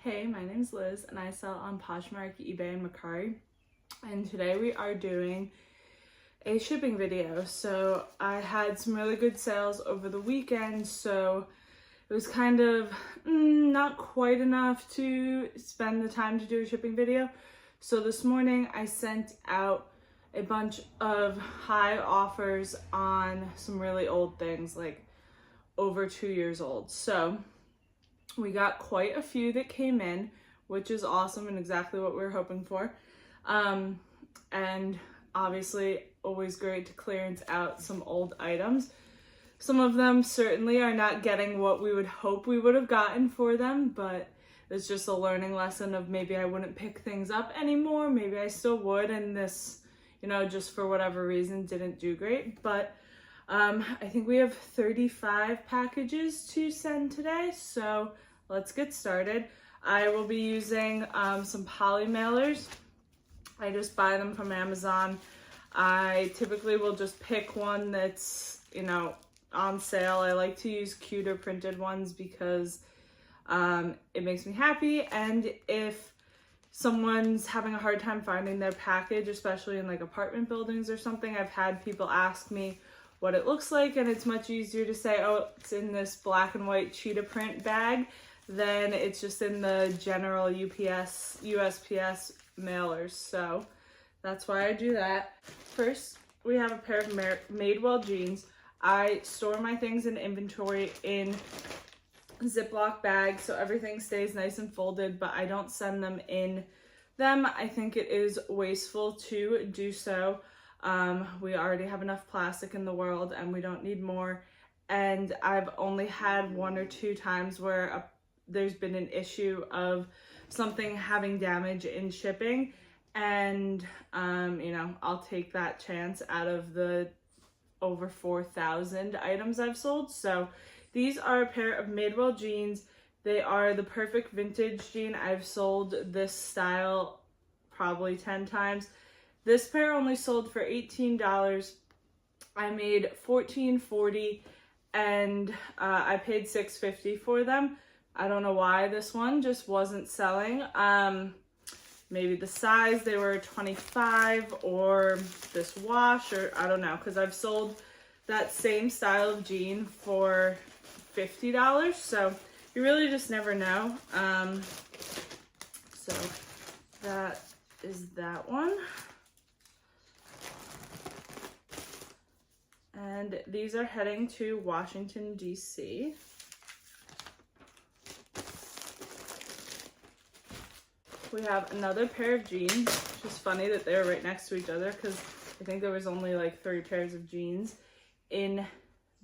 Hey, my name's Liz and I sell on Poshmark, eBay, and Mercari. And today we are doing a shipping video. So I had some really good sales over the weekend, so it was kind of not quite enough to spend the time to do a shipping video. So this morning I sent out a bunch of high offers on some really old things, like over 2 years old. So we got quite a few that came in, which is awesome and exactly what we were hoping for. And obviously always great to clearance out some old items. Some of them certainly are not getting what we would hope we would have gotten for them, but it's just a learning lesson of maybe I wouldn't pick things up anymore. Maybe I still would, and this, just for whatever reason didn't do great. But I think we have 35 packages to send today, so let's get started. I will be using some poly mailers. I just buy them from Amazon. I typically will just pick one that's, on sale. I like to use cuter printed ones because it makes me happy. And if someone's having a hard time finding their package, especially in like apartment buildings or something, I've had people ask me what it looks like, and it's much easier to say, oh, it's in this black and white cheetah print bag than it's just in the general USPS mailers. So that's why I do that. First, we have a pair of Madewell jeans. I store my things in inventory in Ziploc bags so everything stays nice and folded, but I don't send them in them. I think it is wasteful to do so. We already have enough plastic in the world and we don't need more. And I've only had 1 or 2 times where there's been an issue of something having damage in shipping. And, I'll take that chance out of the over 4,000 items I've sold. So these are a pair of Madewell jeans. They are the perfect vintage jean. I've sold this style probably 10 times. This pair only sold for $18. I made $14.40 and I paid $6.50 for them. I don't know why this one just wasn't selling. Maybe the size, they were 25, or this wash, or I don't know, because I've sold that same style of jean for $50. So you really just never know. So that is that one. And these are heading to Washington, D.C. We have another pair of jeans, which is funny that they're right next to each other because I think there was only like 3 pairs of jeans in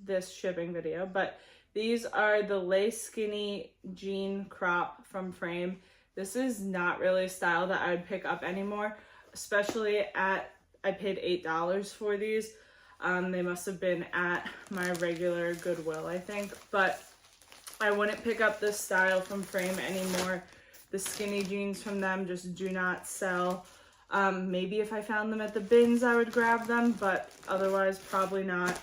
this shipping video. But these are the lace skinny jean crop from Frame. This is not really a style that I would pick up anymore, especially I paid $8 for these. They must have been at my regular Goodwill, I think, but I wouldn't pick up this style from Frame anymore. The skinny jeans from them just do not sell. Maybe if I found them at the bins, I would grab them, but otherwise probably not.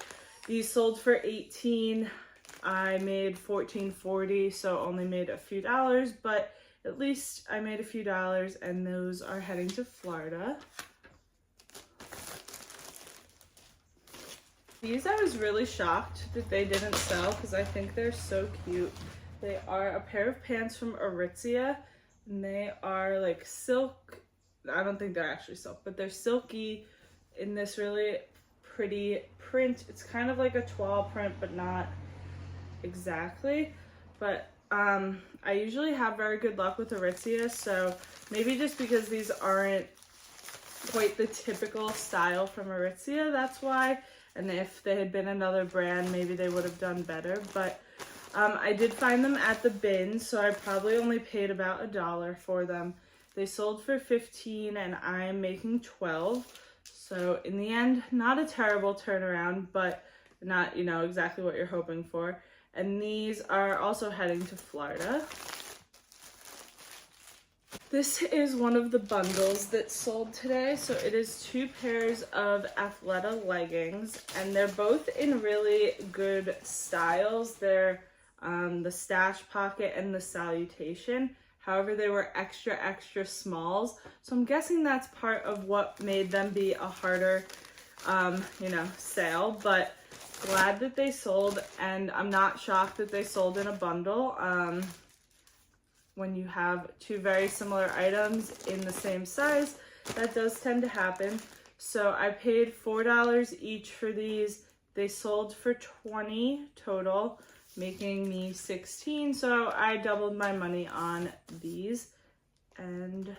These sold for $18. I made $14.40, so only made a few dollars, but at least I made a few dollars, and those are heading to Florida. These I was really shocked that they didn't sell because I think they're so cute. They are a pair of pants from Aritzia, and they are like silk. I don't think they're actually silk, but they're silky in this really pretty print. It's kind of like a toile print, but not exactly. But I usually have very good luck with Aritzia, so maybe just because these aren't quite the typical style from Aritzia, that's why. And if they had been another brand, maybe they would have done better. But I did find them at the bin, so I probably only paid about $1 for them. They sold for $15 and I am making $12. So in the end, not a terrible turnaround, but not, exactly what you're hoping for. And these are also heading to Florida. This is one of the bundles that sold today. So it is 2 pairs of Athleta leggings, and they're both in really good styles. They're the stash pocket and the salutation. However, they were extra smalls. So I'm guessing that's part of what made them be a harder, you know, sale. But glad that they sold, and I'm not shocked that they sold in a bundle. When you have two very similar items in the same size, that does tend to happen. So I paid $4 each for these. They sold for $20 total, making me $16. So I doubled my money on these, and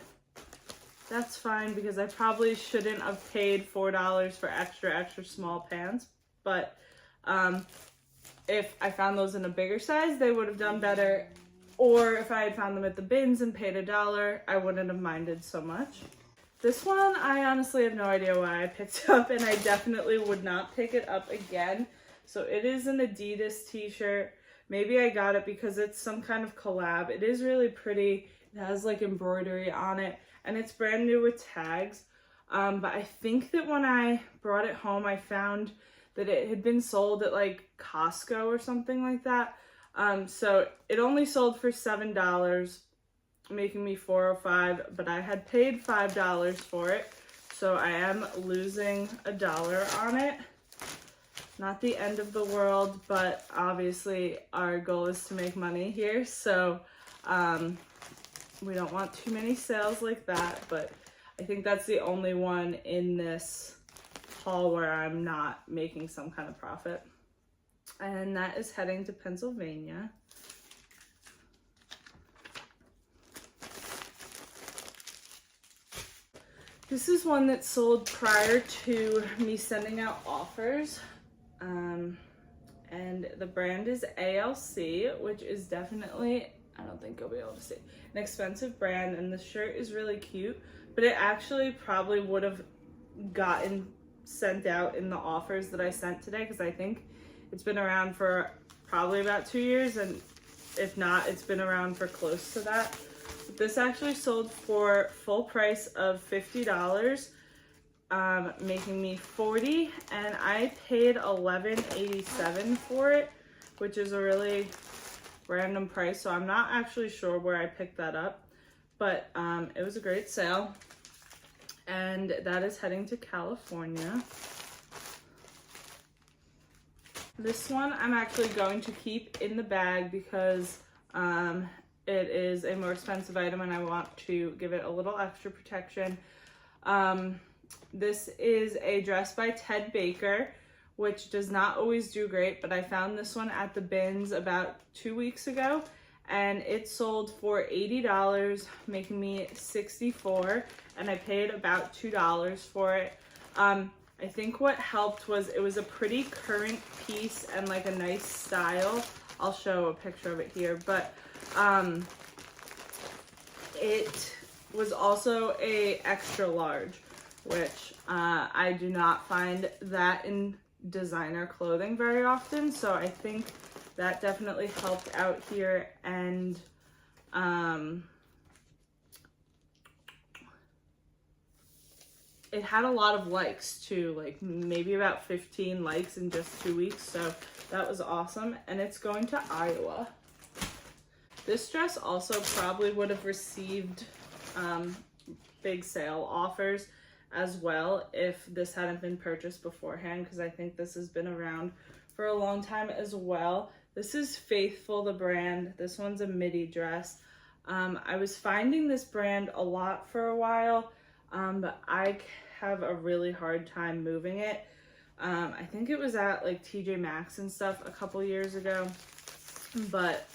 that's fine because I probably shouldn't have paid $4 for extra small pants. But if I found those in a bigger size, they would have done better. Or if I had found them at the bins and paid $1, I wouldn't have minded so much. This one, I honestly have no idea why I picked up, and I definitely would not pick it up again. So it is an Adidas t-shirt. Maybe I got it because it's some kind of collab. It is really pretty. It has like embroidery on it, and it's brand new with tags. But I think that when I brought it home, I found that it had been sold at like Costco or something like that. So it only sold for $7, making me $4.05, but I had paid $5 for it. So I am losing $1 on it. Not the end of the world, but obviously our goal is to make money here. So, we don't want too many sales like that, but I think that's the only one in this haul where I'm not making some kind of profit. And that is heading to Pennsylvania. This is one that sold prior to me sending out offers. And the brand is ALC, which is definitely, I don't think you'll be able to see, an expensive brand. And the shirt is really cute, but it actually probably would have gotten sent out in the offers that I sent today, because I think it's been around for probably about 2 years, and if not, it's been around for close to that. But this actually sold for full price of $50, making me $40, and I paid $11.87 for it, which is a really random price. So I'm not actually sure where I picked that up, but it was a great sale. And that is heading to California. This one I'm actually going to keep in the bag because it is a more expensive item and I want to give it a little extra protection. This is a dress by Ted Baker, which does not always do great, but I found this one at the bins about 2 weeks ago, and it sold for $80, making me $64, and I paid about $2 for it. I think what helped was it was a pretty current piece and like a nice style. I'll show a picture of it here, but it was also a extra large, which I do not find that in designer clothing very often. So I think that definitely helped out here. And it had a lot of likes too, like maybe about 15 likes in just 2 weeks. So that was awesome. And it's going to Iowa. This dress also probably would have received big sale offers as well if this hadn't been purchased beforehand, because I think this has been around for a long time as well. This is Faithful, the brand. This one's a midi dress. I was finding this brand a lot for a while, but I have a really hard time moving it. I think it was at like TJ Maxx and stuff a couple years ago, but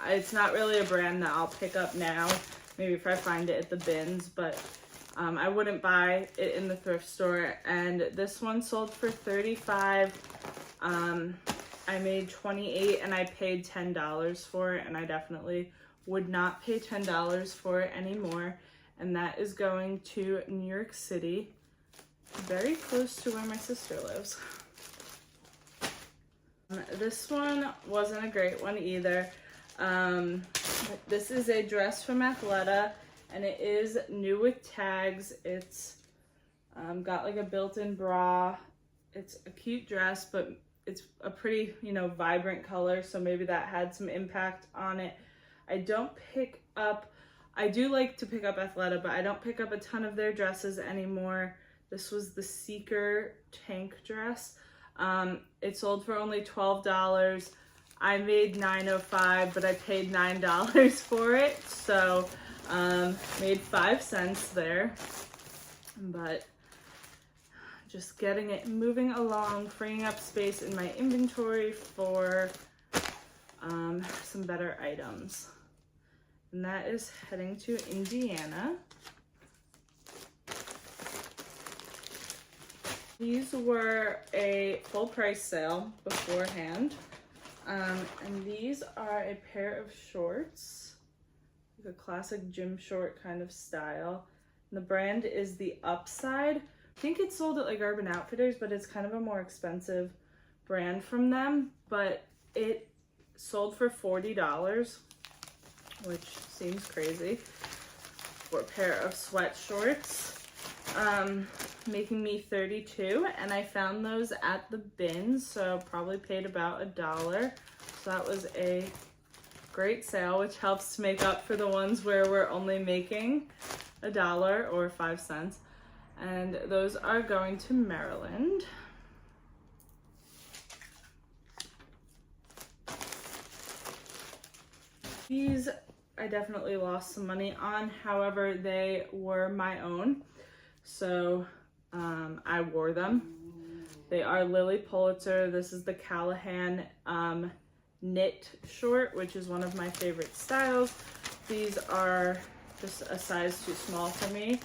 it's not really a brand that I'll pick up now, maybe if I find it at the bins, but I wouldn't buy it in the thrift store. And this one sold for $35. I made $28 and I paid $10 for it, and I definitely would not pay $10 for it anymore. And that is going to New York City, very close to where my sister lives. This one wasn't a great one either. This is a dress from Athleta, and it is new with tags. It's got like a built-in bra. It's a cute dress, but it's a pretty, vibrant color, so maybe that had some impact on it. I don't pick up, I do like to pick up Athleta, but I don't pick up a ton of their dresses anymore. This was the Seeker tank dress. It sold for only $12. I made $9.05, but I paid $9 for it, so made 5 cents there. But just getting it moving along, freeing up space in my inventory for some better items. And that is heading to Indiana. These were a full price sale beforehand. And these are a pair of shorts, like a classic gym short kind of style. And the brand is the Upside. I think it's sold at like Urban Outfitters, but it's kind of a more expensive brand from them. But it sold for $40, which seems crazy for a pair of sweat shorts, making me $32. And I found those at the bins, so probably paid about $1. So that was a great sale, which helps to make up for the ones where we're only making $1 or 5 cents. And those are going to Maryland. These I definitely lost some money on, however, they were my own, so I wore them. They are Lily Pulitzer. This is the Callahan knit short, which is one of my favorite styles. These are just a size too small for me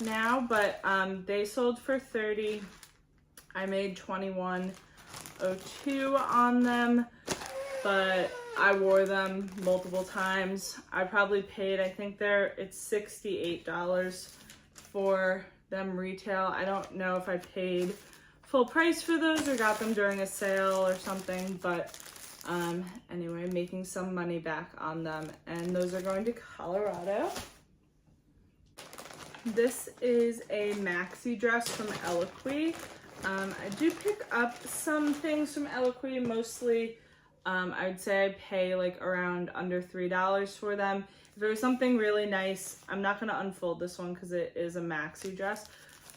now, but they sold for $30. I made $21.02 on them, but I wore them multiple times. I probably paid, I think it's $68 for them retail. I don't know if I paid full price for those or got them during a sale or something, but anyway, making some money back on them. And those are going to Colorado. This is a maxi dress from Eloquii. I do pick up some things from Eloquii, mostly I'd say I pay like around under $3 for them. If it was something really nice, I'm not going to unfold this one because it is a maxi dress.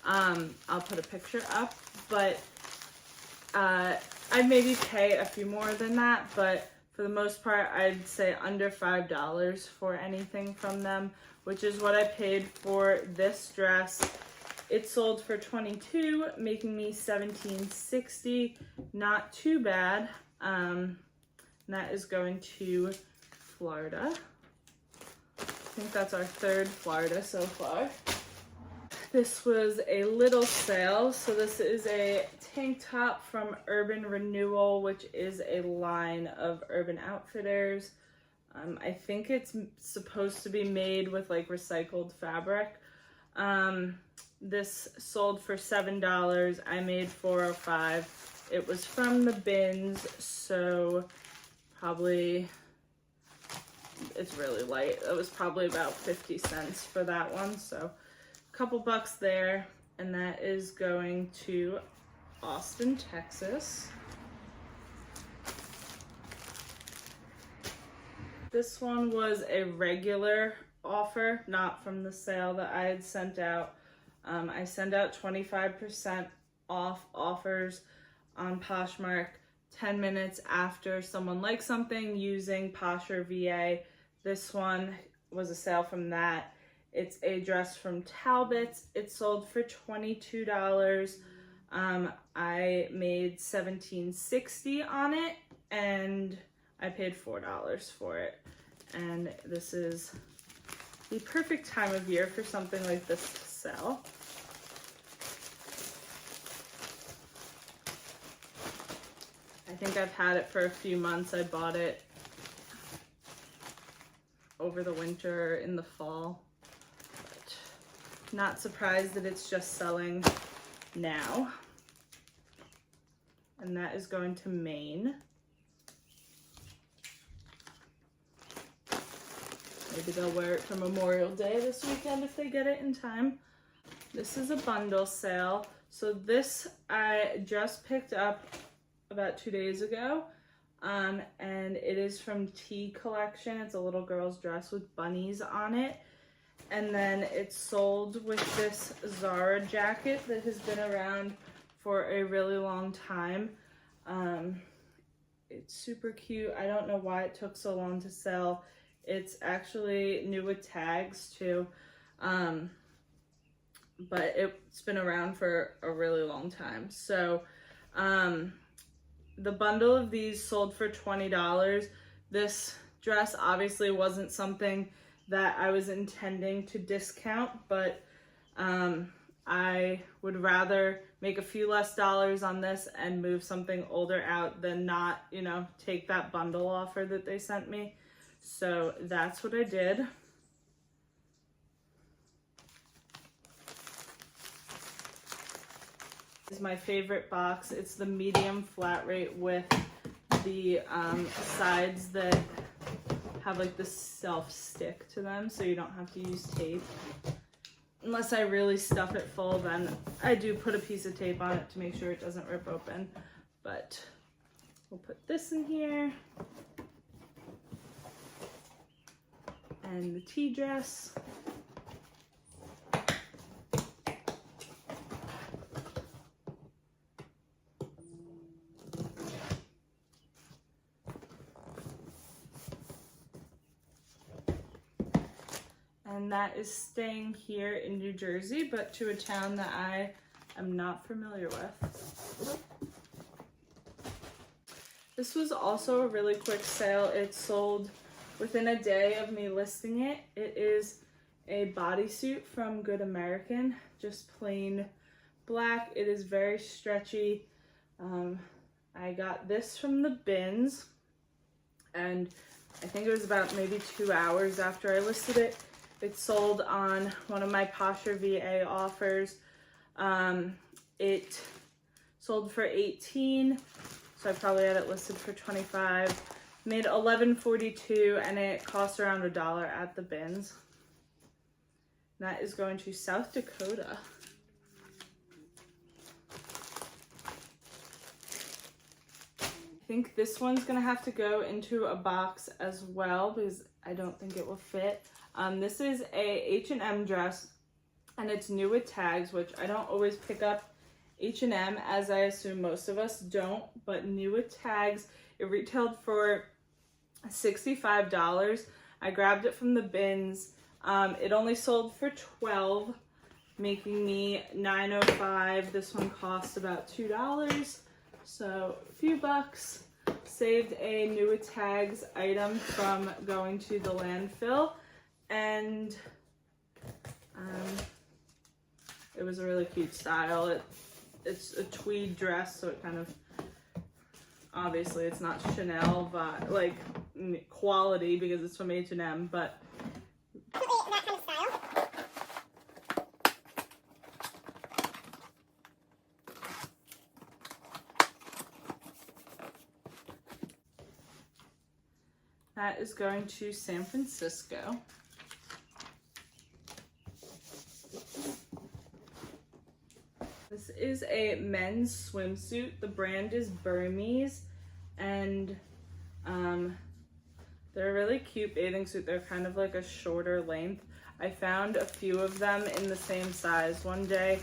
I'll put a picture up, but I'd maybe pay a few more than that, but for the most part, I'd say under $5 for anything from them, which is what I paid for this dress. It sold for $22, making me $17.60. Not too bad. And that is going to Florida. I think that's our 3rd Florida so far. This was a little sale. So this is a tank top from Urban Renewal, which is a line of Urban Outfitters. I think it's supposed to be made with like recycled fabric. This sold for $7. I made $4.05. It was from the bins, so probably, it's really light. It was probably about 50 cents for that one, so a couple bucks there. And that is going to Austin, Texas. This one was a regular offer, not from the sale that I had sent out. I send out 25% off offers on Poshmark 10 minutes after someone likes something using Posh or VA. This one was a sale from that. It's a dress from Tal Bits. It sold for $22. I made $17.60 on it, and I paid $4 for it. And this is the perfect time of year for something like this to sell. I think I've had it for a few months. I bought it over the winter, in the fall. But not surprised that it's just selling now. And that is going to Maine. Maybe they'll wear it for Memorial Day this weekend if they get it in time. This is a bundle sale. So this I just picked up about 2 days ago. and it is from T collection. It's a little girl's dress with bunnies on it. And then it's sold with this Zara jacket that has been around for a really long time. It's super cute. I don't know why it took so long to sell. It's actually new with tags too. But it's been around for a really long time. So the bundle of these sold for $20. This dress obviously wasn't something that I was intending to discount, but I would rather make a few less dollars on this and move something older out than not, you know, take that bundle offer that they sent me. So that's what I did. This is my favorite box. It's the medium flat rate with the sides that have like the self stick to them, so you don't have to use tape. Unless I really stuff it full, then I do put a piece of tape on it to make sure it doesn't rip open. But we'll put this in here. And the tea dress. And that is staying here in New Jersey, but to a town that I am not familiar with. This was also a really quick sale. It sold within a day of me listing it. It is a bodysuit from Good American, just plain black. It is very stretchy. I got this from the bins, and I think it was about maybe 2 hours after I listed it. It sold on one of my Posher VA offers. It sold for $18, so I probably had it listed for $25. Made $11.42, and it cost around $1 at the bins. And that is going to South Dakota. I think this one's gonna have to go into a box as well because I don't think it will fit. This is a H&M dress, and it's new with tags, which I don't always pick up H&M, as I assume most of us don't, but new with tags. It retailed for $65. I grabbed it from the bins. It only sold for $12, making me $9.05. This one cost about $2, so a few bucks. Saved a new with tags item from going to the landfill. And it was a really cute style. It's a tweed dress, so it kind of, obviously it's not Chanel, but like quality because it's from H&M, but that kind of style. that is going to San Francisco. This is a men's swimsuit. The brand is Burmese, and they're a really cute bathing suit. They're kind of like a shorter length. I found a few of them in the same size one day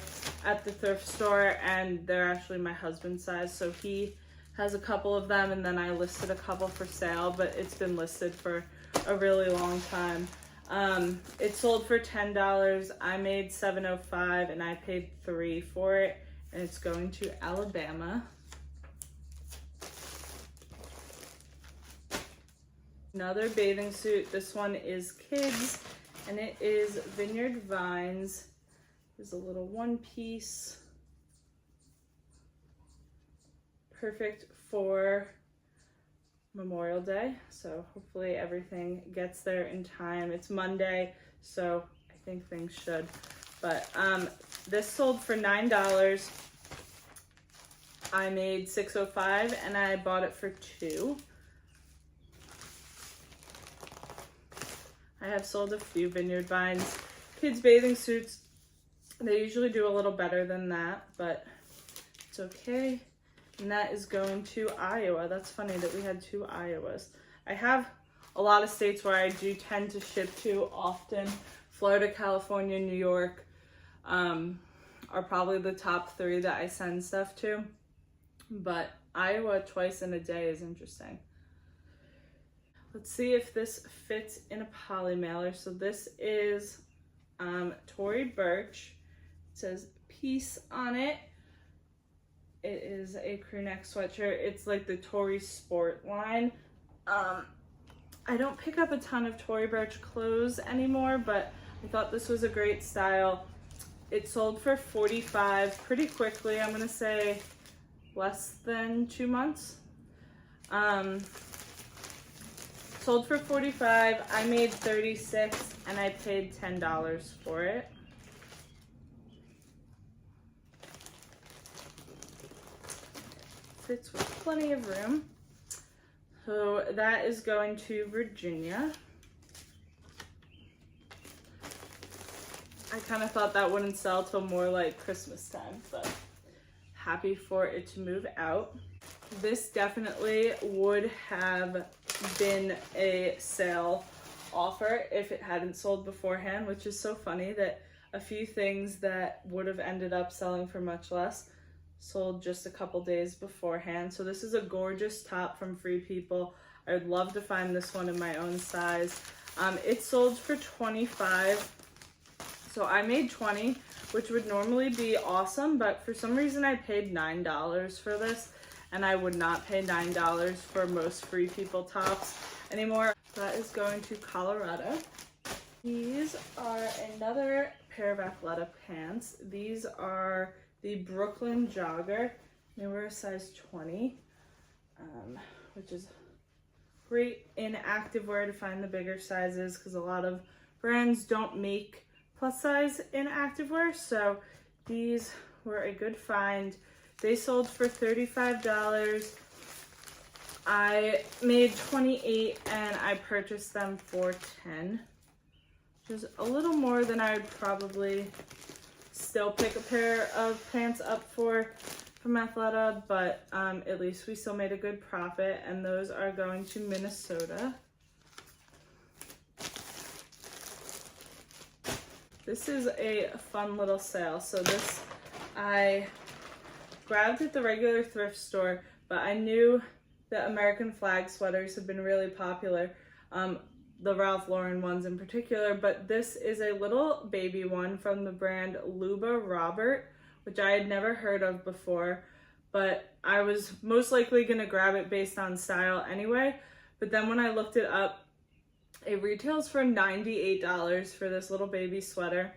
at the thrift store, and they're actually my husband's size, so he has a couple of them, and then I listed a couple for sale, but it's been listed for a really long time. It sold for $10. I made $7.05, and I paid $3 for it, and it's going to Alabama. Another bathing suit. This one is kids, and it is Vineyard Vines. There's a little one piece. Perfect for Memorial Day, so hopefully everything gets there in time. It's Monday, so I think things should. But this sold for $9. I made $6.05, and I bought it for $2. I have sold a few Vineyard Vines kids bathing suits. They usually do a little better than that, but it's okay. and that is going to Iowa. That's funny that we had 2 Iowas. I have a lot of states where I do tend to ship to often. Florida, California, New York are probably the top 3 that I send stuff to, but Iowa twice in a day is interesting. Let's see if this fits in a poly mailer. So this is Tory Birch. It says peace on it. It is a crew neck sweatshirt. It's like the Tory Sport line. I don't pick up a ton of Tory Birch clothes anymore, but I thought this was a great style. It sold for $45 pretty quickly. I'm gonna say less than 2 months. Sold for $45. I made $36 and I paid $10 for it. Fits with plenty of room. So that is going to Virginia. I kind of thought that wouldn't sell till more like Christmas time, but happy for it to move out. This definitely would have been a sale offer if it hadn't sold beforehand, which is so funny that a few things that would have ended up selling for much less sold just a couple days beforehand. So this is a gorgeous top from Free People. I would love to find this one in my own size. It sold for $25. So I made $20, which would normally be awesome, but for some reason I paid $9 for this, and I would not pay $9 for most Free People tops anymore. That is going to Colorado. These are another pair of Athleta pants. These are the Brooklyn Jogger. They were a size 20, which is great in activewear to find the bigger sizes because a lot of brands don't make plus size in activewear. So these were a good find. They sold for $35. I made $28 and I purchased them for $10, which is a little more than I would probably still pick a pair of pants up from Athleta, but at least we still made a good profit, and those are going to Minnesota. This is a fun little sale. So this I grabbed at the regular thrift store, but I knew that American flag sweaters have been really popular. The Ralph Lauren ones in particular, but this is a little baby one from the brand Luba Robert, which I had never heard of before, but I was most likely gonna grab it based on style anyway. But then when I looked it up, it retails for $98 for this little baby sweater.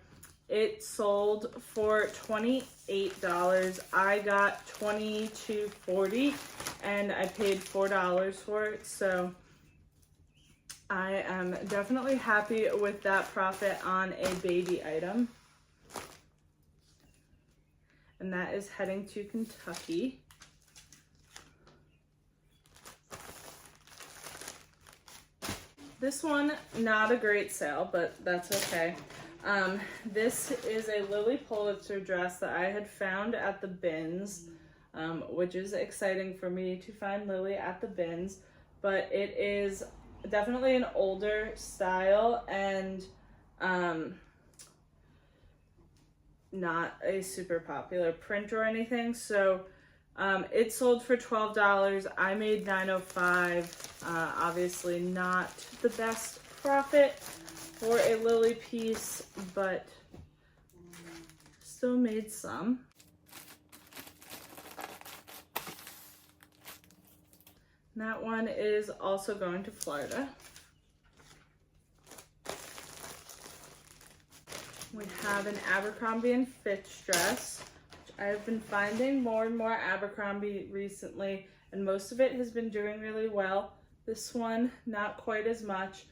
It sold for $28. I got $22.40 and I paid $4 for it, so I am definitely happy with that profit on a baby item. And that is heading to Kentucky. This one, not a great sale, but that's okay. This is a Lily Pulitzer dress that I had found at the bins, which is exciting for me to find Lily at the bins, but it is definitely an older style and not a super popular print or anything. So it sold for $12. I made $9.05. Obviously not the best profit for a Lily piece, but still made some. And that one is also going to Florida. We have an Abercrombie & Fitch dress, which I've been finding more and more Abercrombie recently, and most of it has been doing really well. This one, not quite as much.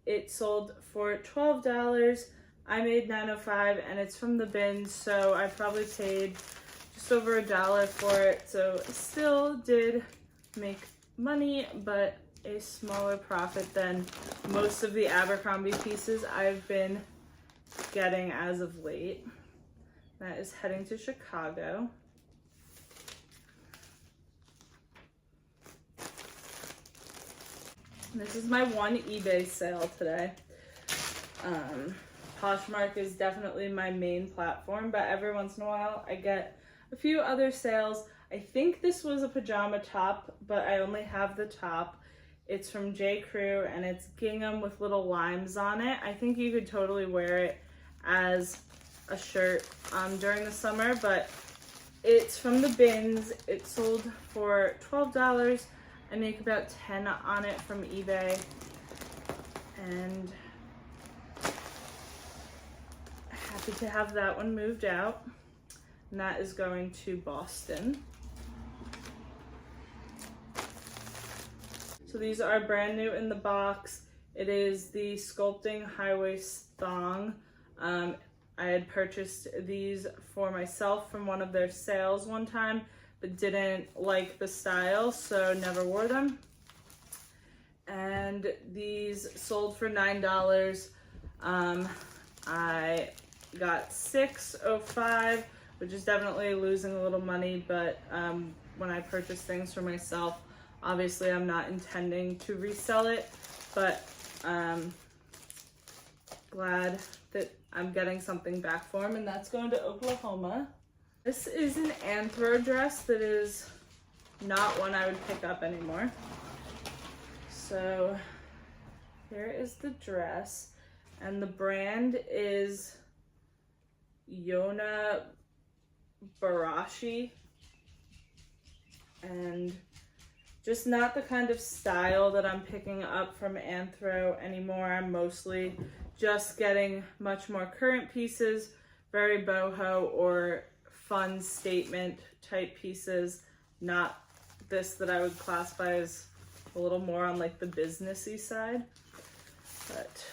It sold for $12. I made $9.05, and it's from the bins, so I probably paid just over $1 for it. So still did make money, but a smaller profit than most of the Abercrombie pieces I've been getting as of late. That is heading to Chicago. This is my one eBay sale today. Poshmark is definitely my main platform, but every once in a while I get a few other sales. I think this was a pajama top, but I only have the top. It's from JCrew and it's gingham with little limes on it. I think you could totally wear it as a shirt during the summer, but it's from the bins. It sold for $12. I make about 10 on it from eBay, and happy to have that one moved out, and that is going to Boston. So these are brand new in the box. It is the Sculpting high waist thong. I had purchased these for myself from one of their sales one time, but didn't like the style, so never wore them. And these sold for $9. I got $6.05, which is definitely losing a little money, but when I purchase things for myself, obviously I'm not intending to resell it, but glad that I'm getting something back for them, and that's going to Oklahoma. This is an Anthro dress that is not one I would pick up anymore. So here is the dress, and the brand is Yona Barashi, and just not the kind of style that I'm picking up from Anthro anymore. I'm mostly just getting much more current pieces, very boho or fun statement type pieces, not this that I would classify as a little more on like the businessy side. But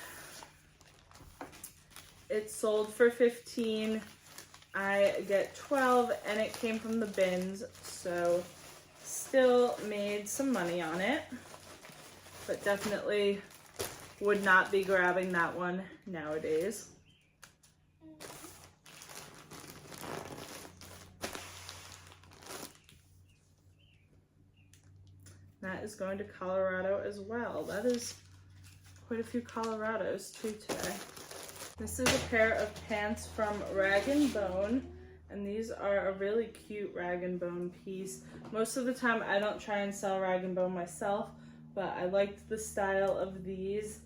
it sold for $15. I get 12 and it came from the bins, so still made some money on it, but definitely would not be grabbing that one nowadays. That is going to Colorado as well. That is quite a few Colorados too today. This is a pair of pants from Rag & Bone, and these are a really cute Rag & Bone piece. Most of the time I don't try and sell Rag & Bone myself, but I liked the style of these.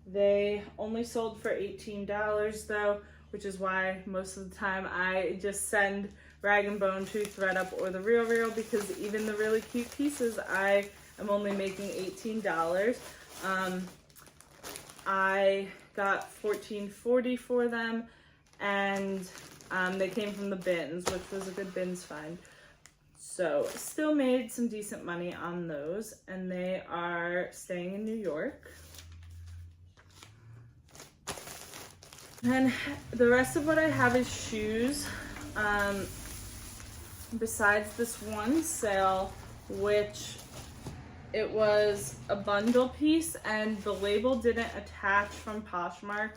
They only sold for $18 though, which is why most of the time I just send Rag & Bone to ThredUp or the Real, because even the really cute pieces I am only making $18. I got $14.40 for them, and they came from the bins, which was a good bins find. So still made some decent money on those, and they are staying in New York. And the rest of what I have is shoes. Besides this one sale, which it was a bundle piece and the label didn't attach from Poshmark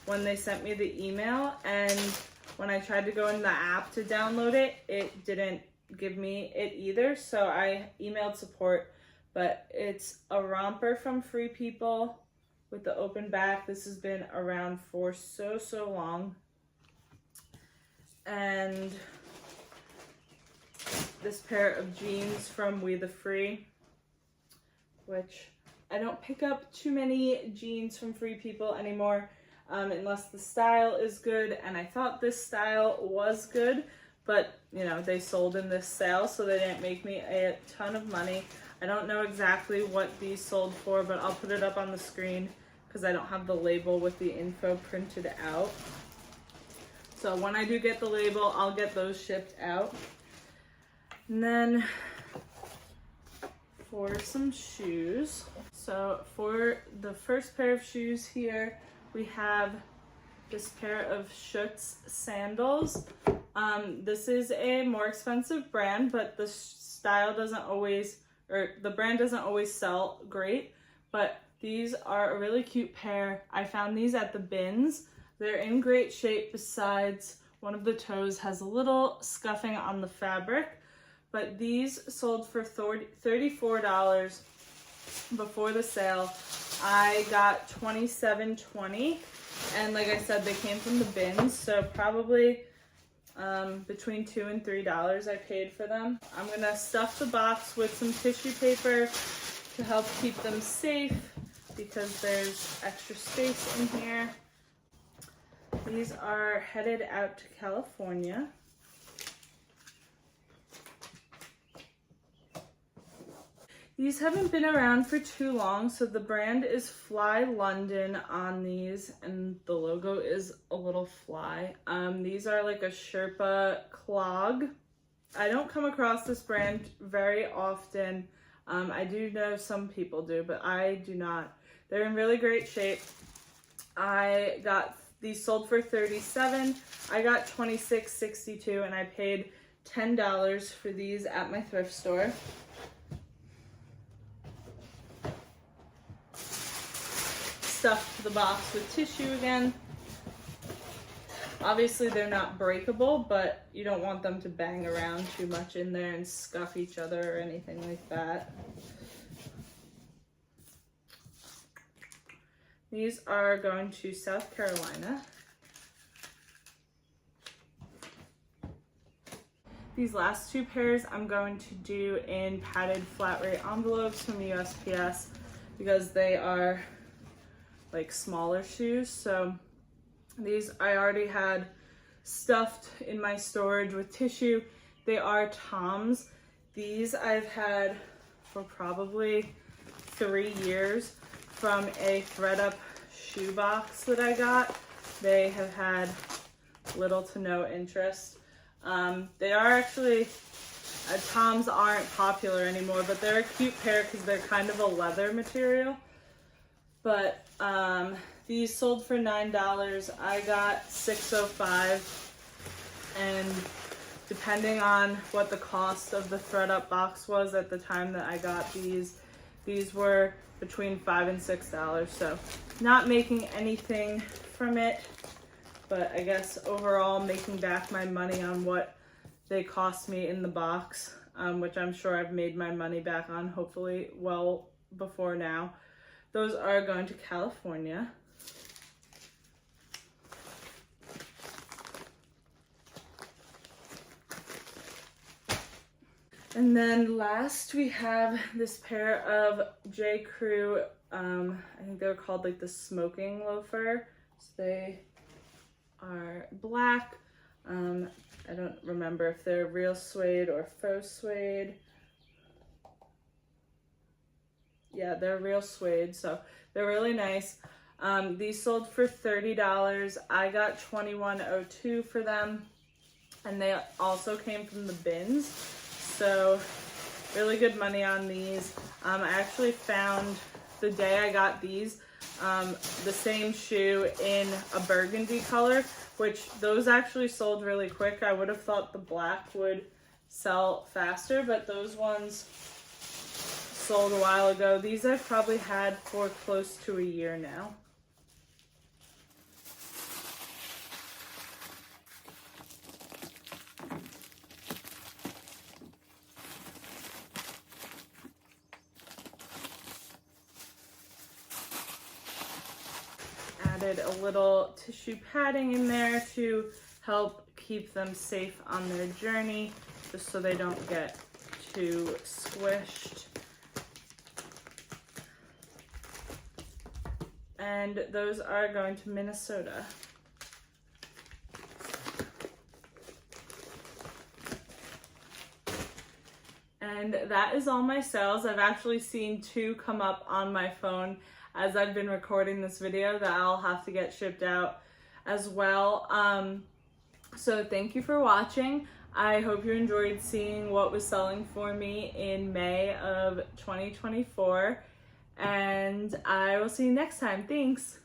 when they sent me the email, and when I tried to go in the app to download it, it didn't give me it either, so I emailed support. But it's a romper from Free People with the open back. This has been around for so long. And this pair of jeans from We the Free, which I don't pick up too many jeans from Free People anymore unless the style is good, and I thought this style was good, but you know, they sold in this sale, so they didn't make me a ton of money. I don't know exactly what these sold for, but I'll put it up on the screen because I don't have the label with the info printed out. So when I do get the label, I'll get those shipped out. And then for some shoes. So for the first pair of shoes here, we have this pair of Schutz sandals. This is a more expensive brand, but the style doesn't always, or the brand doesn't always sell great, but these are a really cute pair. I found these at the bins. They're in great shape, besides one of the toes has a little scuffing on the fabric, but these sold for $34. before the sale. I got $27.20, and like I said, they came from the bins, so probably between $2 and $3 I paid for them. I'm gonna stuff the box with some tissue paper to help keep them safe because there's extra space in here. These are headed out to California. These haven't been around for too long, so the brand is Fly London on these, and the logo is a little fly. These are like a Sherpa clog. I don't come across this brand very often. I do know some people do, but I do not. They're in really great shape. I got these sold for $37. I got $26.62, and I paid $10 for these at my thrift store. Stuffed the box with tissue again. Obviously they're not breakable, but you don't want them to bang around too much in there and scuff each other or anything like that. These are going to South Carolina. These last two pairs I'm going to do in padded flat rate envelopes from USPS because they are like smaller shoes. So these I already had stuffed in my storage with tissue. They are Toms. These I've had for probably 3 years from a thread-up shoe box that I got. They have had little to no interest. They are actually, Toms aren't popular anymore, but they're a cute pair because they're kind of a leather material. But these sold for $9. I got $6.05, and depending on what the cost of the thread up box was at the time that I got these were between $5 and $6. So not making anything from it, but I guess overall making back my money on what they cost me in the box, which I'm sure I've made my money back on hopefully well before now. Those are going to California. And then last we have this pair of JCrew, I think they were called like the smoking loafer. So they are black. I don't remember if they're real suede or faux suede. Yeah, they're real suede, so they're really nice. These sold for $30. I got $21.02 for them, and they also came from the bins, so really good money on these. I actually found the day I got these the same shoe in a burgundy color, which those actually sold really quick. I would have thought the black would sell faster, but those ones sold a while ago. These I've probably had for close to a year now. Added a little tissue padding in there to help keep them safe on their journey, just so they don't get too squished. And those are going to Minnesota. And that is all my sales. I've actually seen 2 come up on my phone as I've been recording this video that I'll have to get shipped out as well. So thank you for watching. I hope you enjoyed seeing what was selling for me in May of 2024. And I will see you next time. Thanks.